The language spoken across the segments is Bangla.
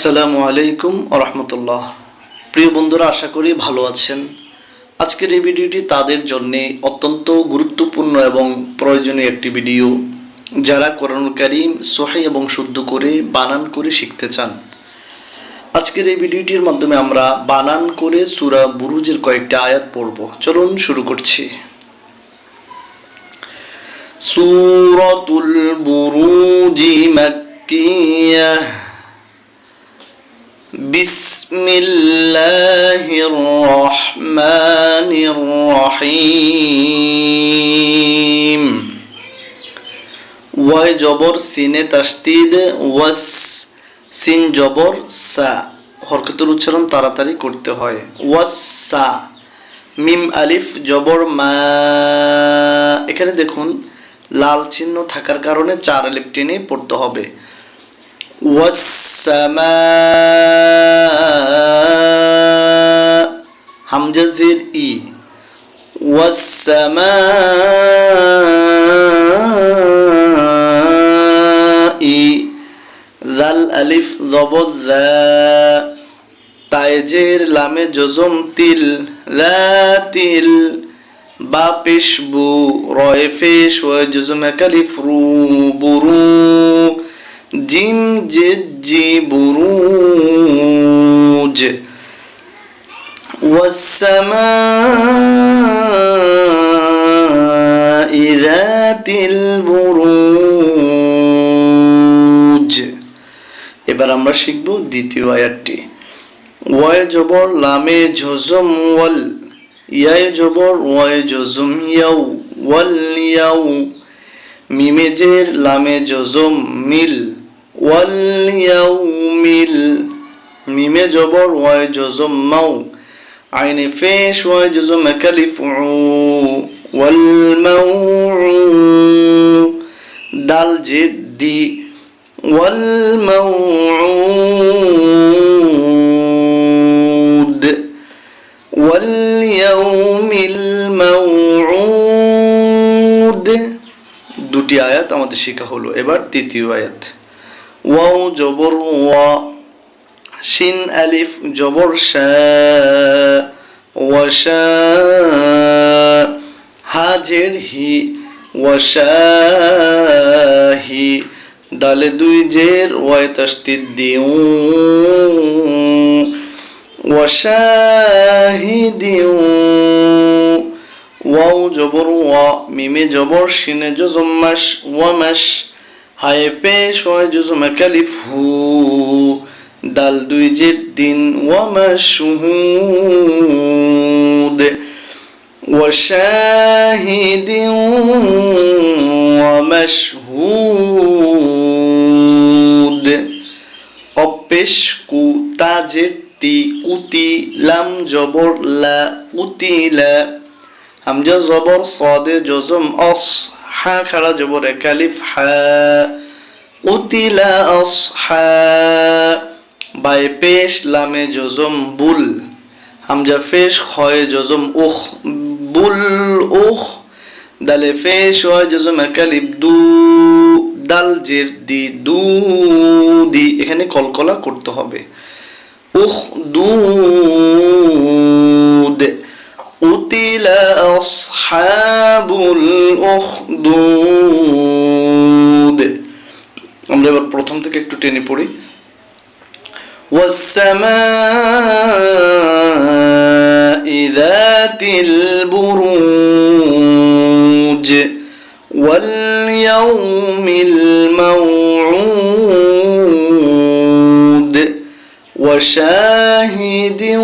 আসসালামু আলাইকুম ওয়া রাহমাতুল্লাহ। প্রিয় বন্ধুরা, আশা করি ভালো আছেন। আজকের এই ভিডিওটি তাদের জন্য অত্যন্ত গুরুত্বপূর্ণ এবং প্রয়োজনীয় একটি ভিডিও, যারা কোরআনুল কারীম সহিহ এবং শুদ্ধ করে বানান করে শিখতে চান। আজকের এই ভিডিওটির মাধ্যমে আমরা বানান করে সূরা বুরুজের কয়েকটা আয়াত পড়ব। চলুন শুরু করছি। সূরাতুল বুরুজি মাক্কিয়াহ। বিসমিল্লাহির রহমানির রহিম। ওয়াই জবর সিনে তাসদীদ, ওয়াস সিন জবর সা। হরকতের উচ্চারণ তাড়াতাড়ি করতে হয়। ওয়াসসা। মিম আলিফ জবর মা। এখানে দেখুন লাল চিহ্ন থাকার কারণে 4 আলিফ টেনে পড়তে হবে। ওয়াসসামা। হামজা জের ই। ওয়াসসামা ই। জাল আলিফ জবর যা। তাইজের লামে জজম তিল, তিল। বা পেশ বু, রয়ে ফেশ, ওয়ে জজম একালিফ রু, বুরু। জিম জেদ জি, বুরুজ। ওয়াসসামাই যাতিল বুরুজ। এবার আমরা শিখব দ্বিতীয় আয়াতটি। ওয়ায় জবর লামে জজম ওয়াল, ইয়ায় জবর ওয়ায় জজম ইয়াউ, ওয়াল ইয়াউ। মিমে জের লামে জজম মিল, ওয়াল ইয়াউ মিল। মিমে জবর ওয়ায় জজম মাউ, আইনে ফেশ ওয়ায় জজম একালিফ উ, ওয়াল মাউ। দাল জের দি, ওয়াল মাউউদ, ওয়াল ইয়াউমিল মাউউদ। দুটি আয়াত আমাদের শেখা হলো। এবার তৃতীয় আয়াত। ওয়াও জবর ওয়া, শিন আলিফ জবর শা, ওয়াশা। হা জের হি, ওয়াশাহি। দালে দুই জের ওয়ায় তাসদীদ দিউ, ওয়াশাহিদিউ। ওয়াও জবর ওয়া, মিমে জবর শিনে জজম মাস, ওয়ামাশ। হায়ে পেশ ওয়ায় জজম একালিফ হু, দাল দুই জের দিন, ওয়ামাশহুদ। ওয়াশাহিদিউ ওয়ামাশহুদ। অপেশ কু, তাজের তি, কুতি। লাম জবর লা, কুতিলা। হামজা জবর সাদে জজম অস, হা খাড়া জবর একালিফ হা, কুতিলা আসহা। বায়ে পেশ লামে জজম বুল, হামজা ফেশ খয়ে জজম উখ, বুল উখ। দালে ফেশ ওয়ায় জজম একালিফ দু, দাল জের দি, দু দি। এখানে কলকলা করতে হবে। উখ দুদ, উতিলা আসহাবুল উখদুদ। আমরা এবার প্রথম থেকে একটু টেনে পড়ি। ওয়াসসামাই যাতিল বুরুজ, ওয়াল ইয়াউমিল মাউউদ, ওয়াশাহিদিন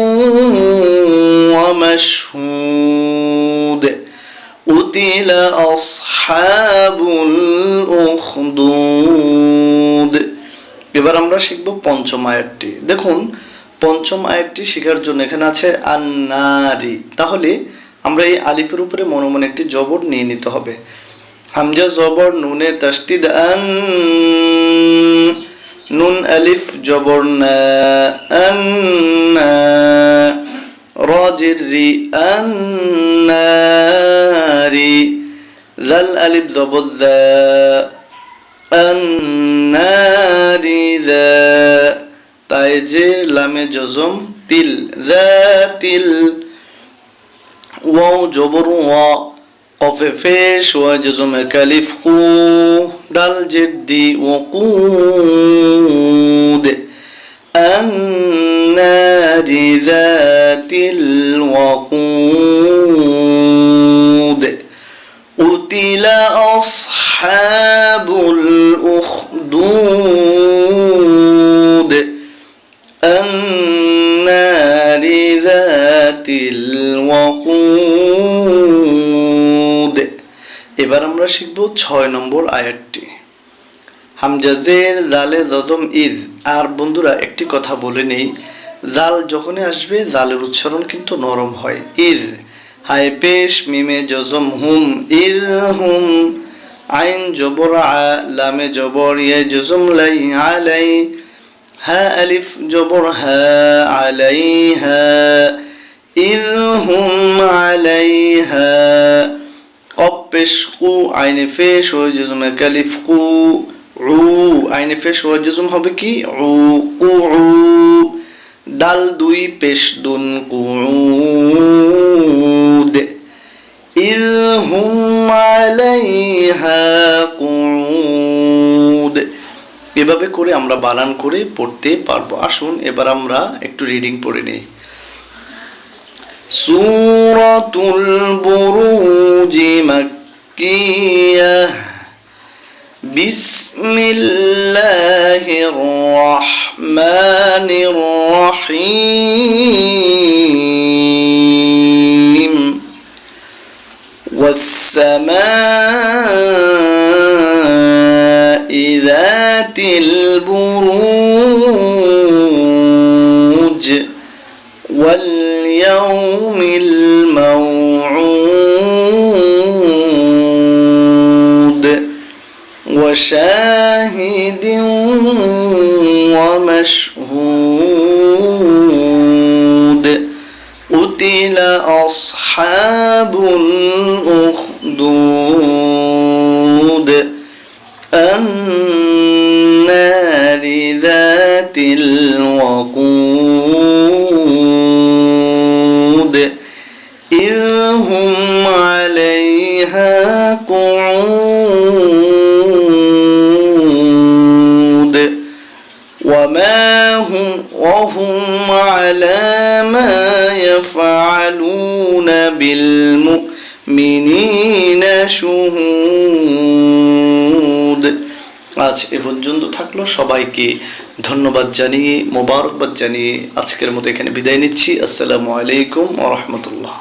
ওয়ামাশহুদ, উতিলা আসহাবুল উখদুদ। এবার আমরা শিখব পঞ্চম আয়াতটি। দেখুন পঞ্চম আয়াতটি শেখার জন্য এখানে আছে আন্নারি। তাহলে আমরা এই আলিফের উপরে মনে মনে একটি জবর নিয়ে নিতে হবে। হামজা জবর নুনে তাসদীদ আন, নুন আলিফ জবর না, আন্না। রা জের রি, আন্নারি। জাল আলিফ জবর যা, النار ذا তাইজের লামে জজম তিল যাতিল ওয়াও জবর ওয়া কফে পেশ ওয়া জজম কালিফ কু দাল জেদ্দি ওয়াকুদ النار ذات الوقود قتل أصحاب الأخدود النار ذات الوقود এবার আমরা শিখব 6 নম্বর আয়াতটি হামজা জের জালে জজম ইজ আর বন্ধুরা একটি কথা বলে নেই জাল যখনই আসবে জালের উচ্চারণ কিন্তু নরম হয় ইজ হাই পেশ মিমে জজম হুম ইজ হুম আইন জবর আ লামে জবর ইয়া জজম লাই আলাই হা আলিফ জবর হা আলাইহা ইজ হুম আলাইহা কফ পেশ কু আইনে পেশ ও জজম কালিফ কু উ আইনে পেশ ও জজম হবে কি উ কু দাল দুই পেশ দুন কুউদ ইয হুম আলাইহা কুউদ এভাবে করে আমরা বানান করে পড়তে পারবো আসুন এবার আমরা একটু রিডিং পড়ে নেই সূরাতুল বুরুজ মাক্কিয়াহ বিসমিল্লাহির রহমানির রহিম ওয়াস-সামাই যাতিল বুরুজ ওয়াল ইয়াউমিল মাওউদ وشاهد ومشهود قتل أصحاب الأخدود النار ذات الوقود إذ هم عليها قعود وهم على ما يفعلون بالمؤمنين شهود আজ এ পর্যন্ত থাকলো সবাইকে ধন্যবাদ জানিয়ে মোবারকবাদ জানিয়ে আজকের মতো এখানে বিদায় নিচ্ছি আসসালামু আলাইকুম ওয়া রাহমাতুল্লাহ